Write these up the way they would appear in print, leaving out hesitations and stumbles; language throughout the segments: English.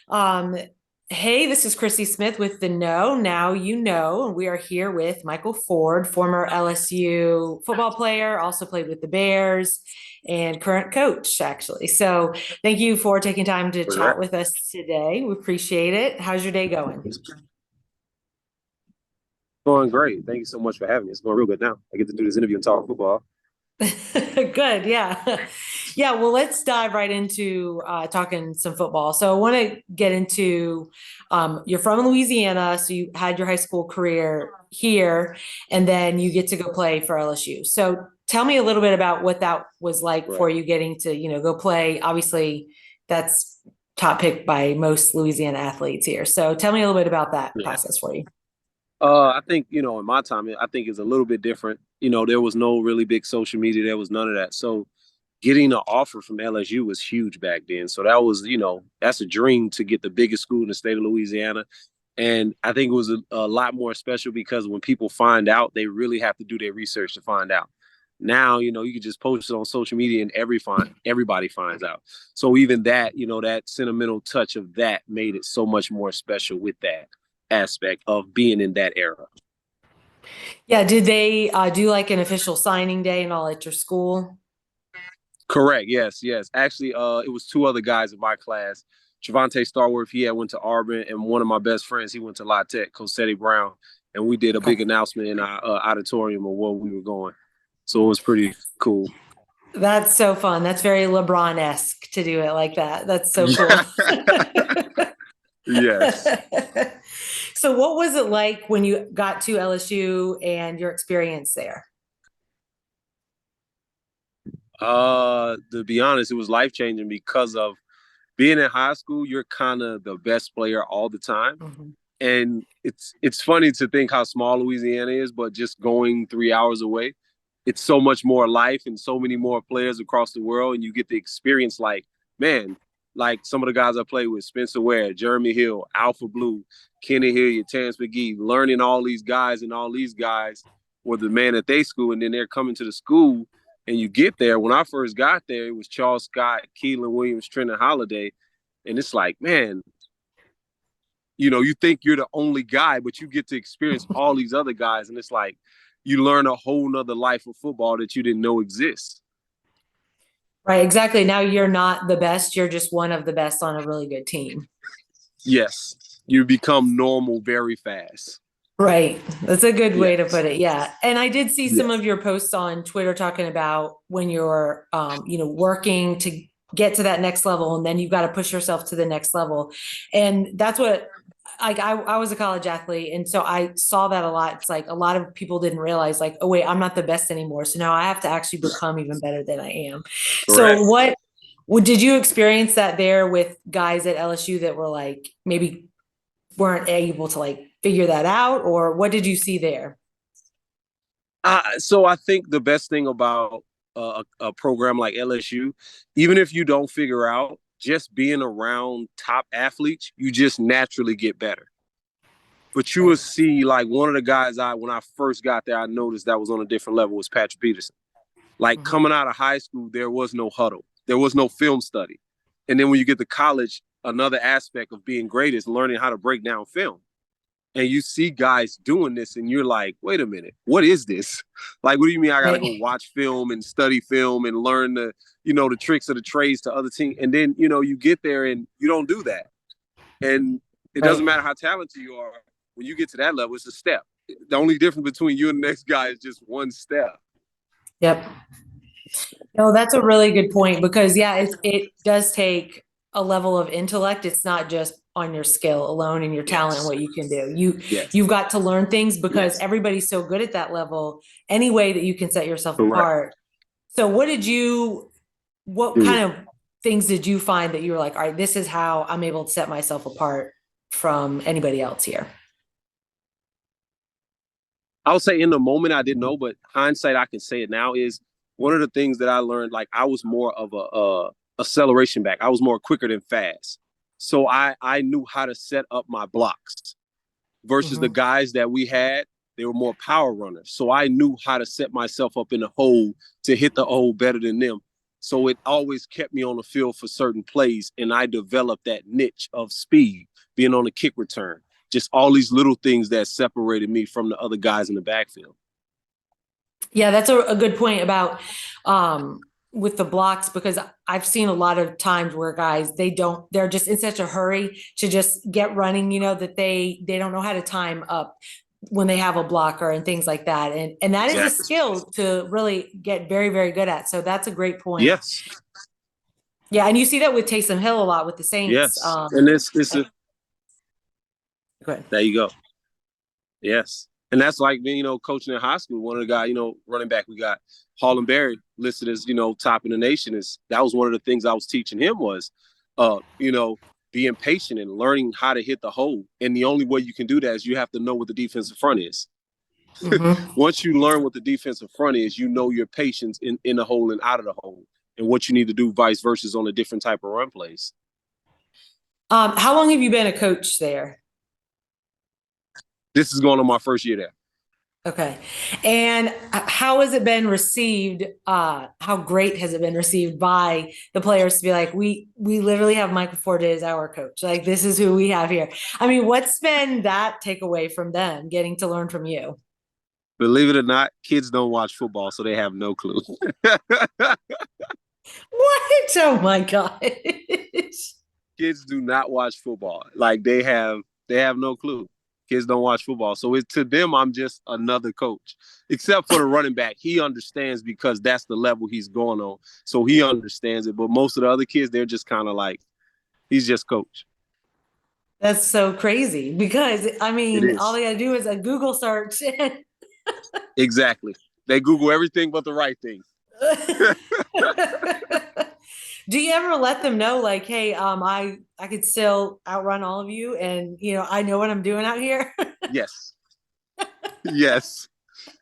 Um, hey, this is Chrissy Smith with the Know. Now you know, and we are here with Michael Ford, former LSU football player, also played with the Bears, and current coach, actually. So, thank you for taking time to chat Correct. with us today. We appreciate it. How's your day going? It's going great. Thank you so much for having me. It's going real good now. I get to do this interview and talk football. Good, yeah. Yeah, well, let's dive right into talking some football. So I want to get into you're from Louisiana, so you had your high school career here, and then you get to go play for LSU. So tell me a little bit about what that was like for Right. you getting to, go play. Obviously, that's top pick by most Louisiana athletes here. So tell me a little bit about that Yeah. process for you. I think, in my time, I think it's a little bit different. There was no really big social media. There was none of that. So getting an offer from LSU was huge back then. So that was, that's a dream to get the biggest school in the state of Louisiana. And I think it was a lot more special because when people find out, they really have to do their research to find out. Now, you can just post it on social media and everybody finds out. So even that, that sentimental touch of that made it so much more special with that aspect of being in that era. Yeah, did they do like an official signing day and all at your school? Correct. Yes. Yes. Actually, it was two other guys in my class. Javante Starworth, he had went to Auburn, and one of my best friends, he went to La Tech, Cosetti Brown, and we did a big Okay. announcement in our auditorium of where we were going. So it was pretty cool. That's so fun. That's very LeBron-esque to do it like that. That's so cool. Yes. So what was it like when you got to LSU and your experience there? To be honest, it was life changing because of being in high school. You're kind of the best player all the time, Mhm. and it's funny to think how small Louisiana is, but just going 3 hours away, it's so much more life and so many more players across the world, and you get the experience. Like, man, like some of the guys I played with, Spencer Ware, Jeremy Hill, Alpha Blue, Kenny Hilliard, Terrence McGee, learning all these guys, and all these guys were the man at their school, and then they're coming to the school, and you get there. When I first got there, it was Charles Scott, Keelan Williams, Trenton Holiday, and it's like, man, you think you're the only guy, but you get to experience all these other guys, and it's like you learn a whole nother life of football that you didn't know exists. Right, exactly. Now you're not the best, you're just one of the best on a really good team. Yes, you become normal very fast. Right. That's a good way to Yes. put it. Yeah. And I did see some Yes. of your posts on Twitter talking about when you're working to get to that next level and then you've got to push yourself to the next level. And that's what like I was a college athlete and so I saw that a lot. It's like a lot of people didn't realize like, oh wait, I'm not the best anymore. So now I have to actually become even better than I am. So Correct. what did you experience that there with guys at LSU that were like maybe weren't able to like figure that out, or what did you see there? So I think the best thing about a program like LSU, even if you don't figure out, just being around top athletes, you just naturally get better. But you will Right. see, like, one of the guys when I first got there, I noticed that was on a different level was Patrick Peterson. Like, Mhm. coming out of high school, there was no huddle, there was no film study. And then when you get to college, another aspect of being great is learning how to break down film. And you see guys doing this, and you're like, wait a minute, what is this? Like, what do you mean I got to go Right. watch film and study film and learn the tricks of the trades to other teams? And then, you get there and you don't do that. And it doesn't Right. matter how talented you are. When you get to that level, it's a step. The only difference between you and the next guy is just one step. Yep. No, that's a really good point because yeah, it does take a level of intellect. It's not just on your skill alone and your talent and Yes. what you can do. You Yes. you've got to learn things because Yes. everybody's so good at that level. Any way that you can set yourself Correct. apart. So what Mm. kind of things did you find that you were like, all right, this is how I'm able to set myself apart from anybody else here? I would say in the moment I didn't know, but hindsight I can say it now is one of the things that I learned. Like, I was more of a acceleration back. I was more quicker than fast, so I knew how to set up my blocks versus the Mhm. guys that we had. They were more power runners, so I knew how to set myself up in the hole to hit the hole better than them. So it always kept me on the field for certain plays, and I developed that niche of speed, being on the kick return, just all these little things that separated me from the other guys in the backfield. Yeah, that's a good point about with the blocks, because I've seen a lot of times where guys, they're just in such a hurry to just get running, that they don't know how to time up when they have a blocker and things like that. And that is a Exactly. skill to really get very, very good at. So that's a great point. Yes. Yeah, and you see that with Taysom Hill a lot with the Saints. Yes. And Go ahead. there you go. Yes. And that's like being, coaching in high school. One of the guys, running back, we got Harlem Berry listed as, top in the nation. That was one of the things I was teaching him was, being patient and learning how to hit the hole. And the only way you can do that is you have to know what the defensive front is. Mm-hmm. Once you learn what the defensive front is, your patience in the hole and out of the hole, and what you need to do vice versa on a different type of run plays. How long have you been a coach there? This is going on my first year there. Okay. And how has it been received? How great has it been received by the players to be like, we literally have Michael Forte as our coach. Like, this is who we have here. I mean, what's been that takeaway from them getting to learn from you? Believe it or not, kids don't watch football, so they have no clue. What? Oh my gosh. Kids do not watch football. Like they have no clue. Kids don't watch football. So to them, I'm just another coach. Except for the running back. He understands because that's the level he's going on. So he understands it. But most of the other kids, they're just kind of like, he's just coach. That's so crazy because, I mean, all they got to do is a Google search. Exactly. They Google everything but the right thing. Do you ever let them know, like, hey, I could still outrun all of you, and I know what I'm doing out here? Yes. Yes.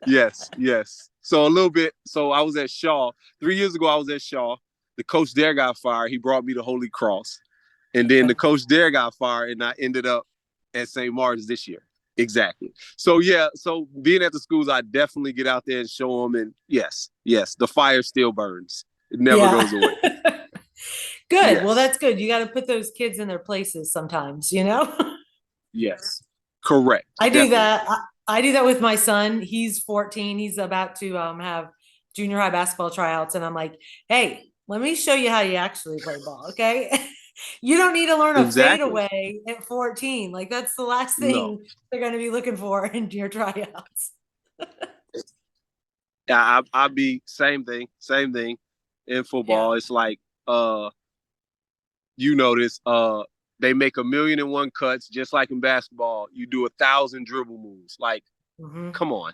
Yes. Yes. So a little bit. So I was at Shaw 3 years ago. I was at Shaw. The coach there got fired. He brought me to Holy Cross, and then the coach there got fired, and I ended up at St. Martin's this year. Exactly. So yeah. So being at the schools, I definitely get out there and show them. And yes, the fire still burns. It never goes away. Good. Yes. Well, that's good. You got to put those kids in their places sometimes, Yes. Correct. I do Definitely. that. I do that with my son. He's 14. He's about to have junior high basketball tryouts. And I'm like, hey, let me show you how you actually play ball. Okay. You don't need to learn a Exactly. fadeaway at 14. Like, that's the last No. thing they're going to be looking for in your tryouts. Yeah, I be same thing in football. Yeah. It's like this. They make 1,000,001 cuts, just like in basketball. You do 1,000 dribble moves. Like, come on,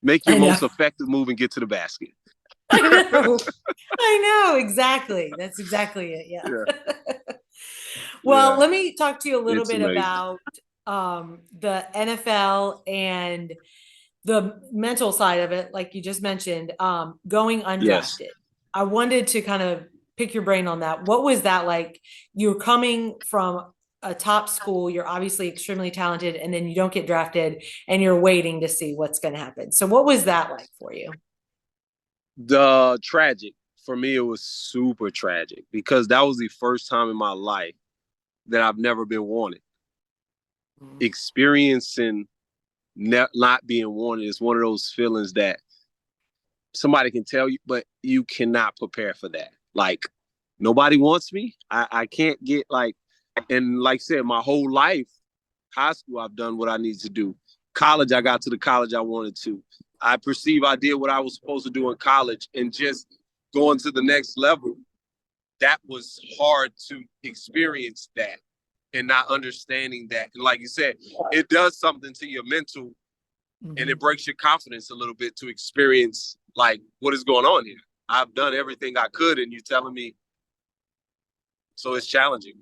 make your most effective move and get to the basket. I know exactly. That's exactly it. Yeah. Well, let me talk to you a little bit about the NFL and the mental side of it, like you just mentioned, going undrafted. Yes. I wanted to kind of pick your brain on that. What was that like? You're coming from a top school, you're obviously extremely talented, and then you don't get drafted and you're waiting to see what's going to happen. So what was that like for you? The tragic. For me, it was super tragic because that was the first time in my life that I've never been wanted. Experiencing not being wanted is one of those feelings that somebody can tell you, but you cannot prepare for that. Like, nobody wants me. I can't get and like I said, my whole life, high school, I've done what I need to do. College, I got to the college I wanted to. I perceive I did what I was supposed to do in college, and just going to the next level, that was hard to experience that and not understanding that. And like you said, it does something to your mental, and it breaks your confidence a little bit to experience like what is going on here. I've done everything I could, and you're telling me. So it's challenging.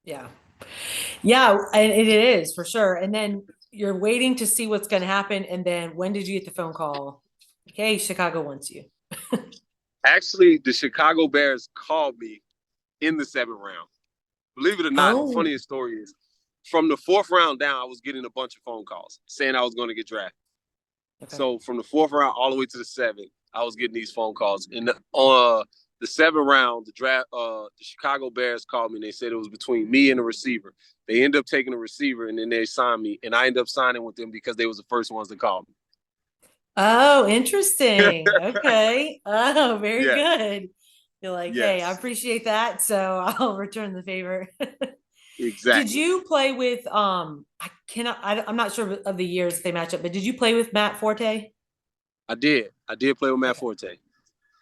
Yeah. Yeah, and it is for sure. And then you're waiting to see what's going to happen. And then when did you get the phone call? Okay, Chicago wants you. Actually, the Chicago Bears called me in the 7th round. Believe it or not, the funniest story is from the 4th round down, I was getting a bunch of phone calls saying I was going to get drafted. Okay. So from the 4th round all the way to the 7th, I was getting these phone calls. And the 7th round, the draft, the Chicago Bears called me and they said it was between me and the receiver. They ended up taking a receiver and then they signed me, and I ended up signing with them because they was the first ones to call me. Oh, interesting. Okay. Oh, very Yeah. good. You're like, hey, I Yes. appreciate that, so I'll return the favor. Did Exactly. you play with I'm not sure of the years they match up, but did you play with Matt Forte? I did. I did play with Matt Okay. Forte.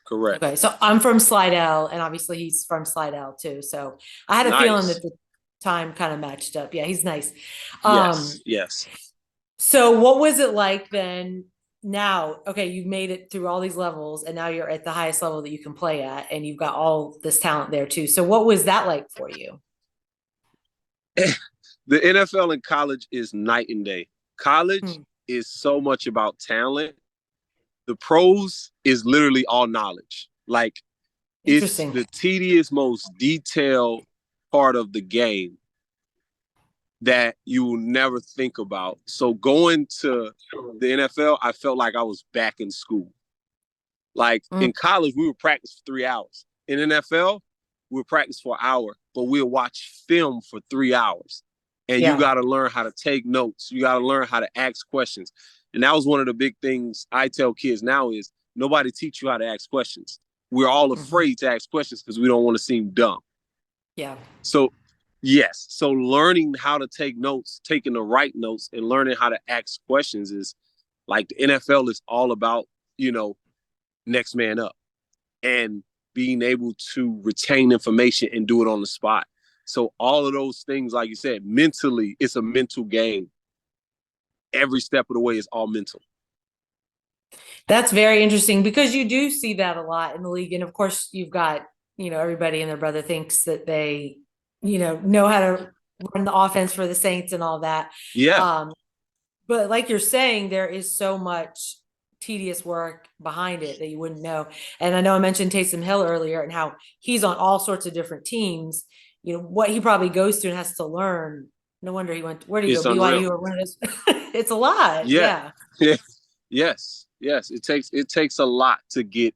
Correct. Okay. So I'm from Slidell, and obviously he's from Slidell too. So I had a feeling that Nice. the time kind of matched up. Yeah, he's nice. Yes. Um, Yes. so what was it like then? Now, okay, you've made it through all these levels, and now you're at the highest level that you can play at, and you've got all this talent there too. So what was that like for you? The NFL and college is night and day. College Hmm, is so much about talent. The pros is literally all knowledge. Like, it's interesting. the tedious, most detailed part of the game that you will never think about. So going to the NFL, I felt like I was back in school. Like Mm, in college, we would practice for 3 hours. In NFL, we would practice for an hour, but we'll watch film for 3 hours. And you yeah. got to learn how to take notes. You got to learn how to ask questions. And that was one of the big things I tell kids now is nobody teach you how to ask questions. We're all Mhm. afraid to ask questions because we don't want to seem dumb. Yeah. So, yes. So learning how to take notes, taking the right notes, and learning how to ask questions is like the NFL is all about, you know, next man up and being able to retain information and do it on the spot. So all of those things, like you said, mentally, it's a mental game. Every step of the way is all mental. That's very interesting because you do see that a lot in the league. And of course, you've got, everybody and their brother thinks that they, know how to run the offense for the Saints and all that. Yeah, Um, but like you're saying, there is so much tedious work behind it that you wouldn't know. And I know I mentioned Taysom Hill earlier and how he's on all sorts of different teams. What he probably goes through and has to learn. No wonder he went, where did he go? it's unreal. BYU or one of those? It's a lot. Yeah, Yeah. yeah, yes, yes. It takes a lot to get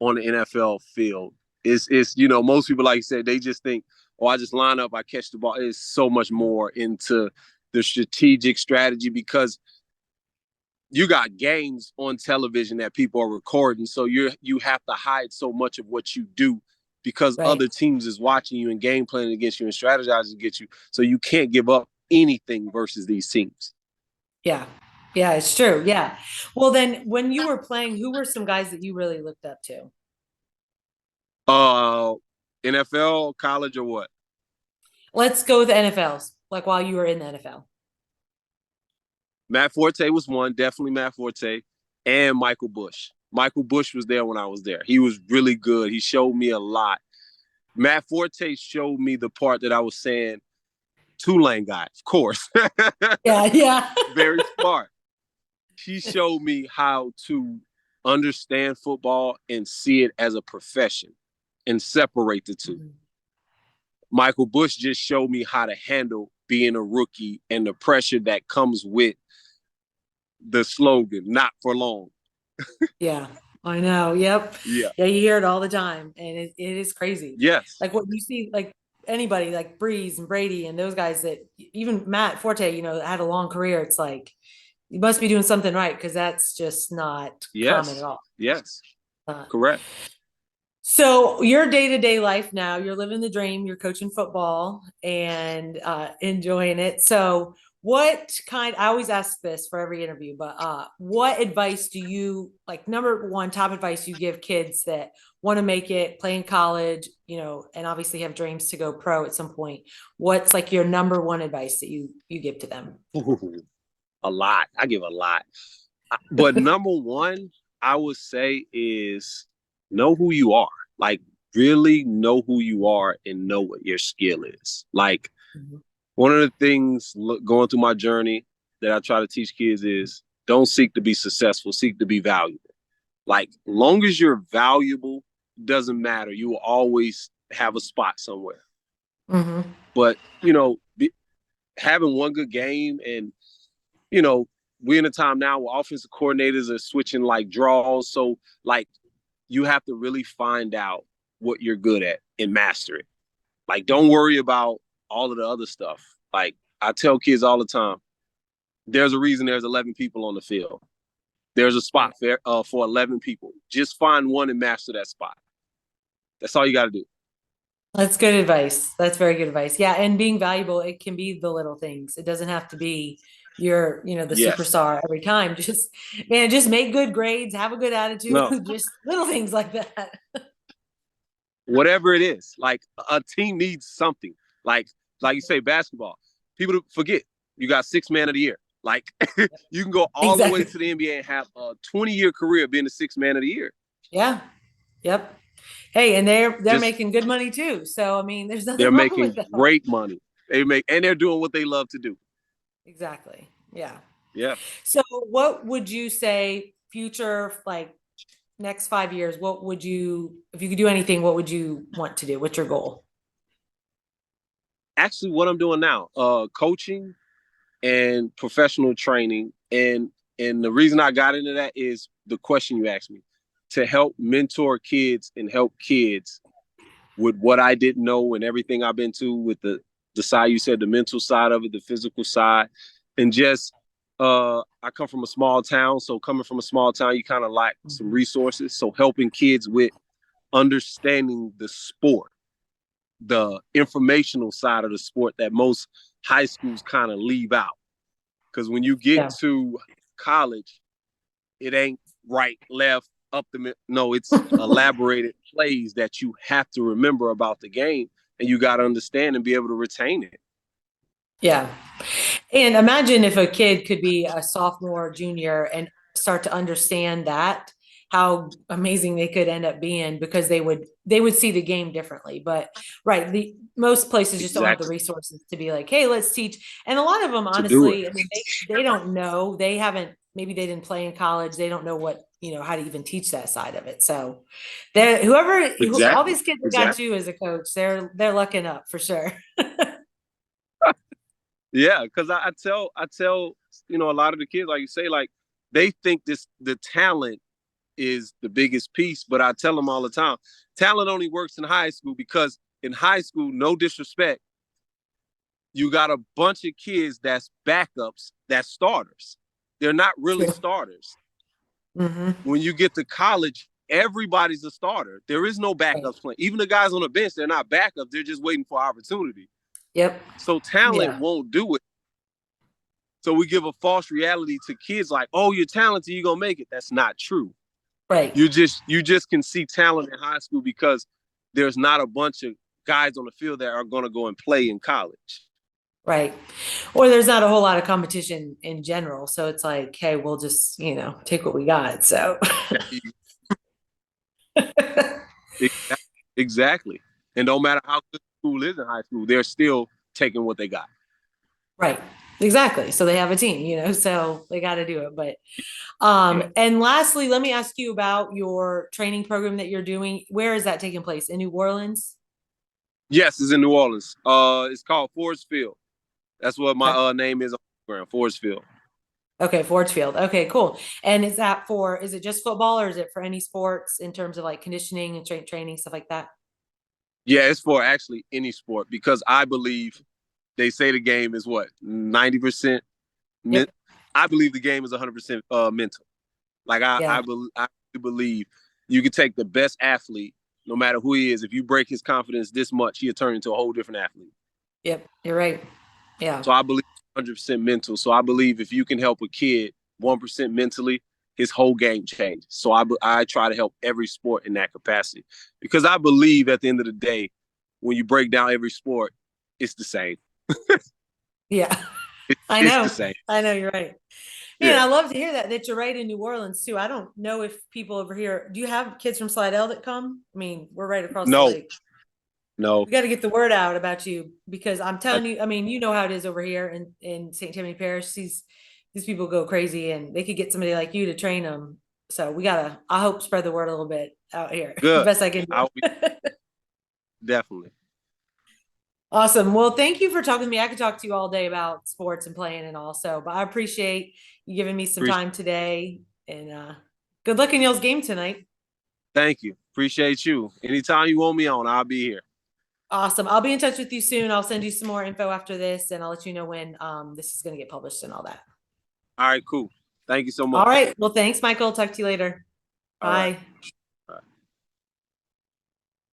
on the NFL field. It's most people, like you said, they just think, oh, I just line up, I catch the ball. It's so much more into the strategic strategy because you got games on television that people are recording, so you have to hide so much of what you do because Right. other teams is watching you and game planning against you and strategizing against you. So you can't give up anything versus these teams. Yeah. Yeah, it's true. Yeah. Well, then when you were playing, who were some guys that you really looked up to? Uh, NFL, college, or what? Let's go with the NFLs, like while you were in the NFL. Matt Forte was one, definitely Matt Forte, and Michael Bush. Michael Bush was there when I was there. He was really good. He showed me a lot. Matt Forte showed me the part that I was saying, Tulane guy, of course. Yeah, yeah. Very smart. He showed me how to understand football and see it as a profession and separate the two. Mhm. Michael Bush just showed me how to handle being a rookie and the pressure that comes with the slogan, not for long. Yeah, I know. Yep. Yeah. Yeah, you hear it all the time, and it is crazy. Yes. Like what you see, like anybody, like Breeze and Brady and those guys that even Matt Forte, had a long career. It's like you must be doing something right because that's just not common at Yes. all. Yes. Uh, Correct. So your day-to-day life now, you're living the dream, you're coaching football and enjoying it. So I always ask this for every interview, but what advice do you like number one top advice you give kids that want to make it, play in college, and obviously have dreams to go pro at some point? What's like your number one advice that you give to them? Ooh, a lot. I give a lot. But number one, I would say is know who you are. Like, really know who you are and know what your skill is. Like, Mhm. one of the things going through my journey that I try to teach kids is don't seek to be successful, seek to be valuable. Like, long as you're valuable, doesn't matter. You will always have a spot somewhere. Mhm. But, having one good game and, we're in a time now where offensive coordinators are switching like draws. So, like, you have to really find out. what you're good at and master it. Like, don't worry about all of the other stuff. Like, I tell kids all the time, there's a reason there's 11 people on the field. There's a spot for 11 people. Just find one and master that spot. That's all you got to do. That's good advice. That's very good advice. Yeah, and being valuable, it can be the little things. It doesn't have to be you're, the Yes. superstar every time. Just man, just make good grades, have a good attitude, No. just little things like that. Whatever it is, like a team needs something. Like you say, basketball. People forget you got 6 man of the year. Like you can go all the way Exactly. to the NBA and have a 20-year career being the 6 man of the year. Yeah. Yep. Hey, and they're Just making good money too. So I mean, there's they're nothing wrong with making that. great money. And they're doing what they love to do. Exactly. Yeah. Yeah. So what would you say future, like next 5 years, what would you, if you could do anything, what would you want to do? What's your goal? Actually, what I'm doing now, coaching and professional training, and the reason I got into that is the question you asked me, to help mentor kids and help kids with what I didn't know and everything I've been to with the side you said, the mental side of it, the physical side, and just I come from a small town, so coming from a small town, you kind of lack some resources. So helping kids with understanding the sport, the informational side of the sport that most high schools kind of leave out. Because when you get Yeah. to college, it ain't right, left, up the no, it's elaborated plays that you have to remember about the game, and you got to understand and be able to retain it. Yeah. And imagine if a kid could be a sophomore, junior, and start to understand that, how amazing they could end up being because they would see the game differently. But right, the most places just don't have the Exactly. resources to be like, hey, let's teach. And a lot of them, To do it. honestly, I mean, they don't know. They haven't, maybe they didn't play in college. They don't know what, how to even teach that side of it. So all Exactly. these kids that got Exactly. you as a coach, they're lucking up for sure. Yeah, because I tell a lot of the kids, like you say, like they think the talent is the biggest piece, but I tell them all the time, talent only works in high school because in high school, no disrespect, you got a bunch of kids that's backups, that's starters. They're not really True. starters. Hmm. When you get to college, everybody's a starter. There is no Right. backups playing. Even the guys on the bench, they're not backups. They're just waiting for opportunity. Yep. So talent Yeah. won't do it. So we give a false reality to kids like, oh, you're talented, you're gonna make it. That's not true. Right. You just can see talent in high school because there's not a bunch of guys on the field that are gonna go and play in college. Right. Or there's not a whole lot of competition in general. So it's like, hey, we'll just, take what we got. So Exactly. And no matter how good school is in high school, they're still taking what they got. right. Exactly. So they have a team, so they got to do it. But Yeah. and lastly, let me ask you about your training program that you're doing. Where is that taking place? In New Orleans? Yes, it's in New Orleans. It's called Forest Field. That's what my Okay. name is on Instagram, Forest Field. Okay, Ford's Field. Okay, cool. And is it just football or is it for any sports in terms of like conditioning and training, stuff like that? Yeah, it's for actually any sport because I believe they say the game is what 90%. Yep. I believe the game is 100% mental. Like Yeah. I believe you could take the best athlete, no matter who he is. If you break his confidence this much, he'll turn into a whole different athlete. Yep. You're right. Yeah. So I believe 100% mental. So I believe if you can help a kid 1% mentally, his whole game changes. So I try to help every sport in that capacity because I believe at the end of the day, when you break down every sport, it's the same. Yeah. I It's the know. same. I know you're right. Man, Yeah. I love to hear that you're right in New Orleans too. I don't know if people over here, do you have kids from Slidell that come? I mean, we're right across the No, lake. no. We got to get the word out about you because I'm I, telling you, I mean, you know how it is over here in St. Tammany Parish. These people go crazy and they could get somebody like you to train them. So I hope spread the word a little bit out here. The good. best I can I'll be do. definitely. Awesome. Well, thank you for talking to me. I could talk to you all day about sports and playing and all. So, but I appreciate you giving me some Appreciate time today and good luck in y'all's game tonight. Thank you. Appreciate you. Anytime you want me on, I'll be here. Awesome. I'll be in touch with you soon. I'll send you some more info after this, and I'll let you know when this is going to get published and all that. All right, cool. Thank you so much. All right. Well, thanks, Michael. Talk to you later. All right. Bye.